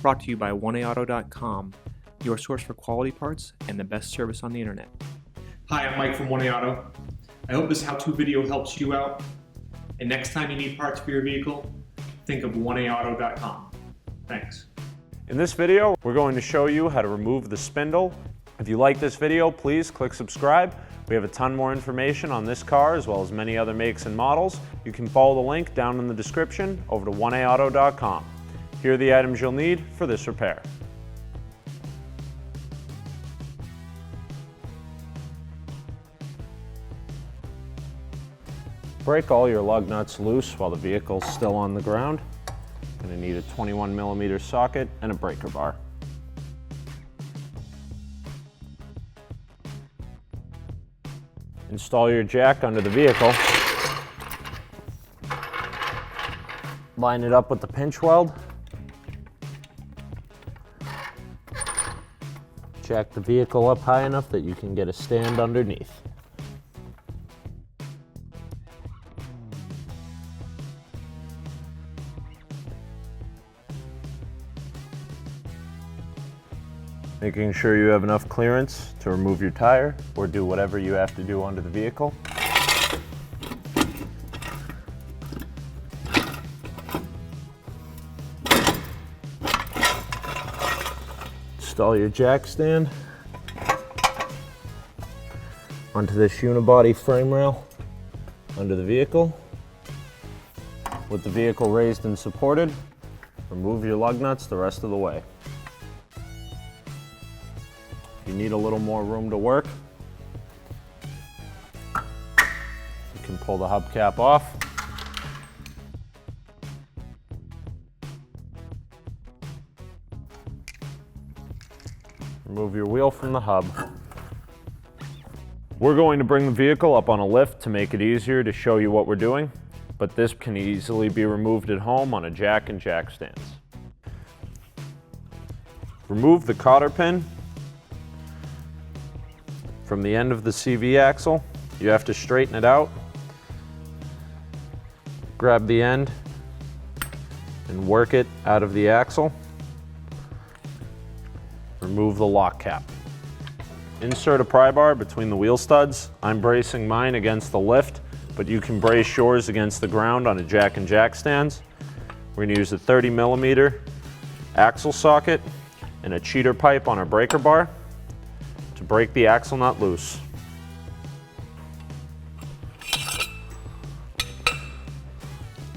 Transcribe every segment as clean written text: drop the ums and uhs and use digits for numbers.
brought to you by oneaauto.com, your source for quality parts and the best service on the internet. Hi, I'm Mike from 1A Auto. I hope this how-to video helps you out. And next time you need parts for your vehicle, think of oneaauto.com. Thanks. In this video, we're going to show you how to remove the spindle. If you like this video, please click subscribe. We have a ton more information on this car as well as many other makes and models. You can follow the link down in the description over to oneaauto.com. Here are the items you'll need for this repair. Break all your lug nuts loose while the vehicle's still on the ground. Going to need a 21mm socket and a breaker bar. Install your jack under the vehicle. Line it up with the pinch weld. Jack the vehicle up high enough that you can get a stand underneath. Making sure you have enough clearance to remove your tire or do whatever you have to do under the vehicle. Install your jack stand onto this unibody frame rail under the vehicle. With the vehicle raised and supported, remove your lug nuts the rest of the way. If you need a little more room to work, you can pull the hubcap off. Remove your wheel from the hub. We're going to bring the vehicle up on a lift to make it easier to show you what we're doing, but this can easily be removed at home on a jack and jack stands. Remove the cotter pin from the end of the CV axle. You have to straighten it out. Grab the end and work it out of the axle. Remove the lock cap. Insert a pry bar between the wheel studs. I'm bracing mine against the lift, but you can brace yours against the ground on a jack and jack stands. We're going to use a 30mm axle socket and a cheater pipe on our breaker bar to break the axle nut loose.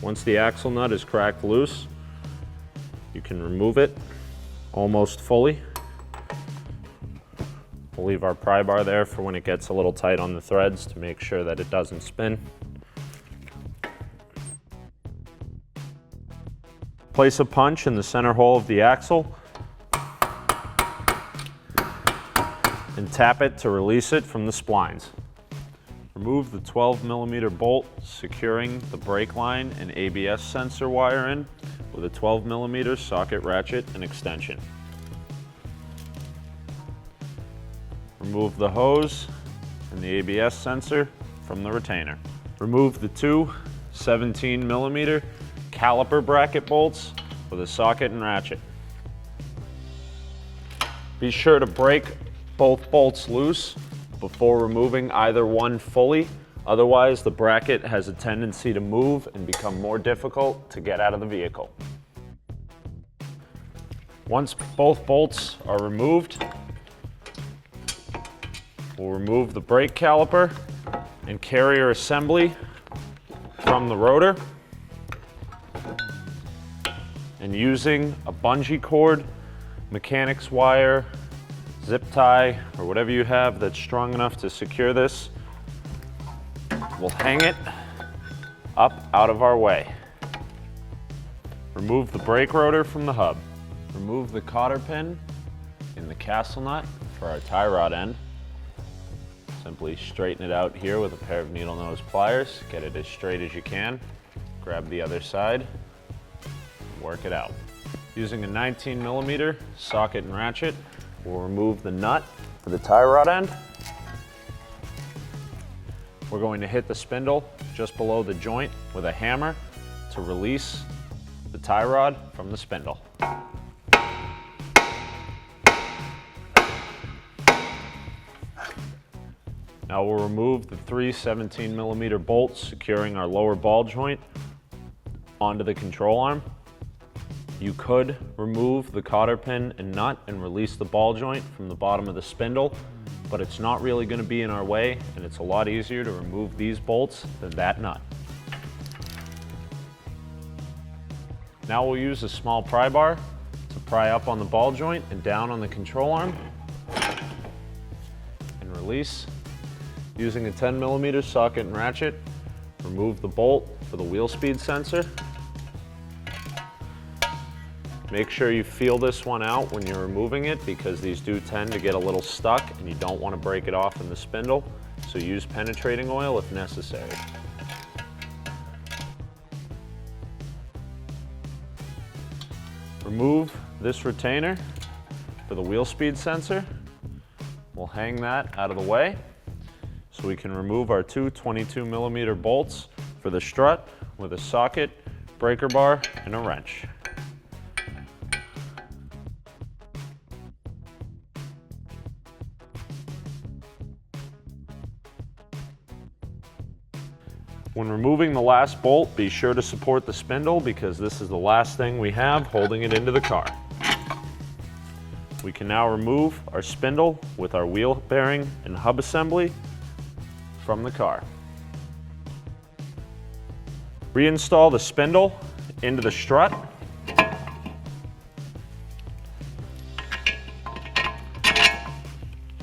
Once the axle nut is cracked loose, you can remove it almost fully. We'll leave our pry bar there for when it gets a little tight on the threads to make sure that it doesn't spin. Place a punch in the center hole of the axle and tap it to release it from the splines. Remove the 12mm bolt securing the brake line and ABS sensor wire in with a 12mm socket ratchet and extension. Remove the hose and the ABS sensor from the retainer. Remove the two 17mm caliper bracket bolts with a socket and ratchet. Be sure to break both bolts loose before removing either one fully, otherwise the bracket has a tendency to move and become more difficult to get out of the vehicle. Once both bolts are removed, we'll remove the brake caliper and carrier assembly from the rotor, and using a bungee cord, mechanics wire, zip tie, or whatever you have that's strong enough to secure this, we'll hang it up out of our way. Remove the brake rotor from the hub. Remove the cotter pin in the castle nut for our tie rod end. Simply straighten it out here with a pair of needle nose pliers. Get it as straight as you can. Grab the other side, work it out. Using a 19mm socket and ratchet, we'll remove the nut for the tie rod end. We're going to hit the spindle just below the joint with a hammer to release the tie rod from the spindle. Now we'll remove the 3 17mm bolts securing our lower ball joint onto the control arm. You could remove the cotter pin and nut and release the ball joint from the bottom of the spindle, but it's not really going to be in our way, and it's a lot easier to remove these bolts than that nut. Now we'll use a small pry bar to pry up on the ball joint and down on the control arm and release. Using a 10mm socket and ratchet, remove the bolt for the wheel speed sensor. Make sure you feel this one out when you're removing it, because these do tend to get a little stuck and you don't want to break it off in the spindle, so use penetrating oil if necessary. Remove this retainer for the wheel speed sensor. We'll hang that out of the way so we can remove our 2 22mm bolts for the strut with a socket, breaker bar, and a wrench. When removing the last bolt, be sure to support the spindle, because this is the last thing we have holding it into the car. We can now remove our spindle with our wheel bearing and hub assembly from the car. Reinstall the spindle into the strut.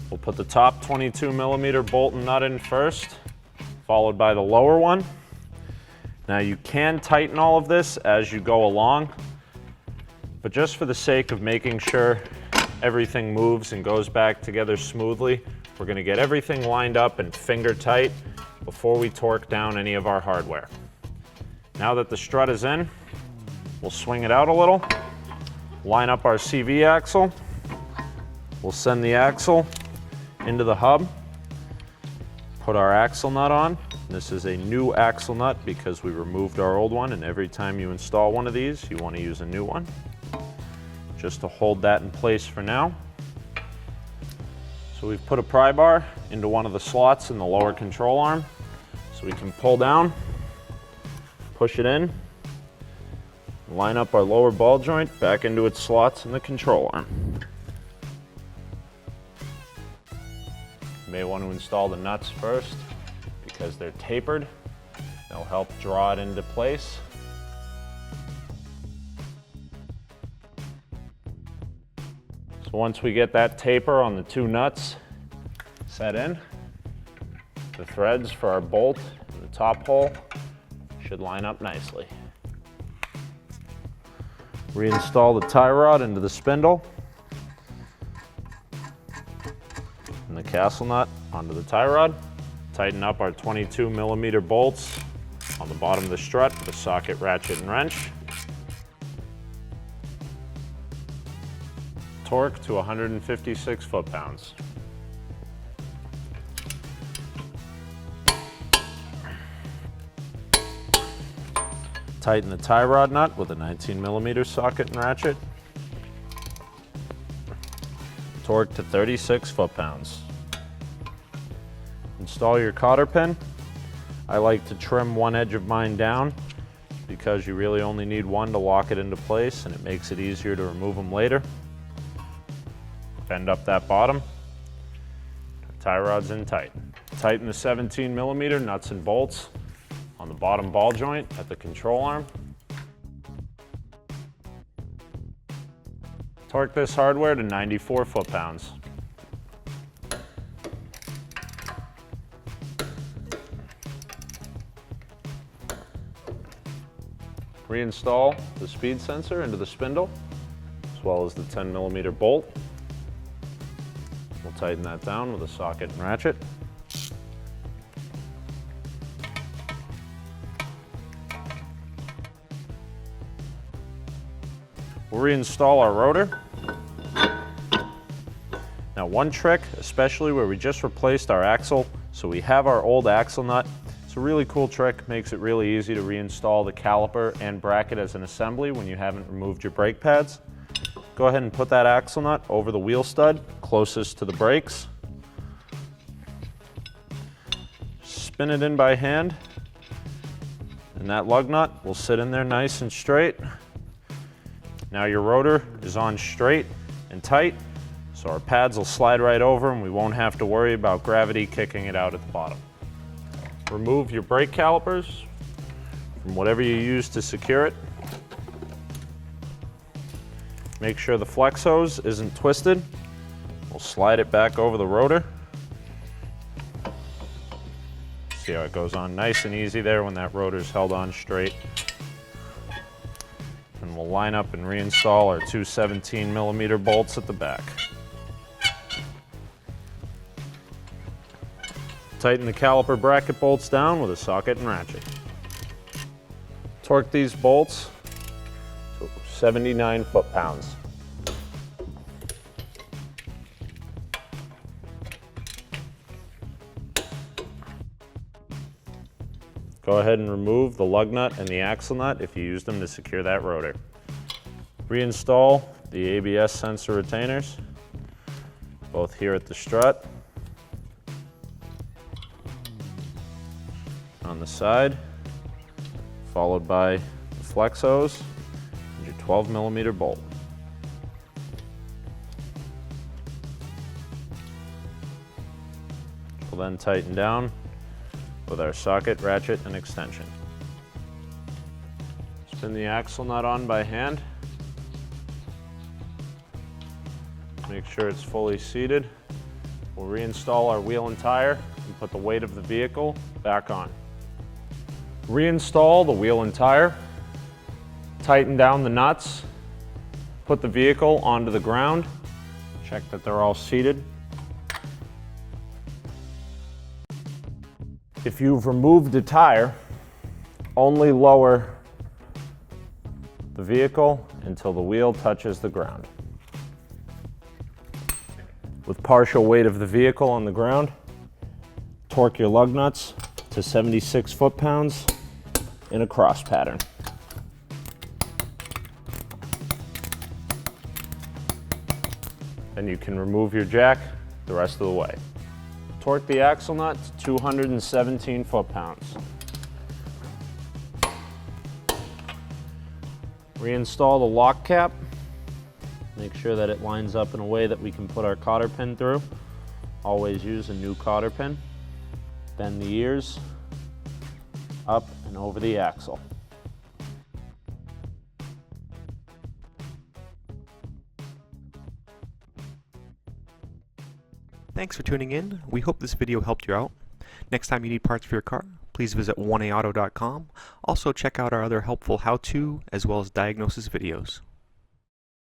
We'll put the top 22mm bolt and nut in first, followed by the lower one. Now you can tighten all of this as you go along, but just for the sake of making sure everything moves and goes back together smoothly, we're going to get everything lined up and finger tight before we torque down any of our hardware. Now that the strut is in, we'll swing it out a little, line up our CV axle, we'll send the axle into the hub, put our axle nut on. This is a new axle nut because we removed our old one, and every time you install one of these, you want to use a new one. Just to hold that in place for now. So we've put a pry bar into one of the slots in the lower control arm, so we can pull down, push it in, line up our lower ball joint back into its slots in the control arm. You may want to install the nuts first because they're tapered. They'll help draw it into place. So once we get that taper on the 2 nuts set in, the threads for our bolt and the top hole should line up nicely. Reinstall the tie rod into the spindle and the castle nut onto the tie rod. Tighten up our 22mm bolts on the bottom of the strut with a socket, ratchet, and wrench. Torque to 156 foot-pounds. Tighten the tie rod nut with a 19mm socket and ratchet. Torque to 36 foot-pounds. Install your cotter pin. I like to trim one edge of mine down because you really only need one to lock it into place, and it makes it easier to remove them later. Bend up that bottom. Tie rod's in tight. Tighten the 17mm nuts and bolts on the bottom ball joint at the control arm. Torque this hardware to 94 foot-pounds. Reinstall the speed sensor into the spindle, as well as the 10mm bolt. We'll tighten that down with a socket and ratchet. We'll reinstall our rotor. Now, one trick, especially where we just replaced our axle, so we have our old axle nut. It's a really cool trick, makes it really easy to reinstall the caliper and bracket as an assembly when you haven't removed your brake pads. Go ahead and put that axle nut over the wheel stud closest to the brakes. spin it in by hand, and that lug nut will sit in there nice and straight. Now your rotor is on straight and tight, so our pads will slide right over and we won't have to worry about gravity kicking it out at the bottom. Remove your brake calipers from whatever you use to secure it. Make sure the flex hose isn't twisted. We'll slide it back over the rotor. See how it goes on nice and easy there when that rotor's held on straight. And we'll line up and reinstall our two 17mm bolts at the back. Tighten the caliper bracket bolts down with a socket and ratchet. Torque these bolts to 79 foot-pounds. Go ahead and remove the lug nut and the axle nut if you use them to secure that rotor. Reinstall the ABS sensor retainers, both here at the strut, on the side, followed by the flex hose and your 12mm bolt. We'll then tighten down with our socket, ratchet, and extension. Spin the axle nut on by hand. Make sure it's fully seated. We'll reinstall our wheel and tire and put the weight of the vehicle back on. Reinstall the wheel and tire. Tighten down the nuts. Put the vehicle onto the ground. Check that they're all seated. If you've removed a tire, only lower the vehicle until the wheel touches the ground. With partial weight of the vehicle on the ground, torque your lug nuts to 76 foot-pounds in a cross pattern. Then you can remove your jack the rest of the way. Torque the axle nut to 217 foot-pounds. Reinstall the lock cap. Make sure that it lines up in a way that we can put our cotter pin through. Always use a new cotter pin. Bend the ears up and over the axle. Thanks for tuning in. We hope this video helped you out. Next time you need parts for your car, please visit 1aauto.com. Also check out our other helpful how-to as well as diagnosis videos.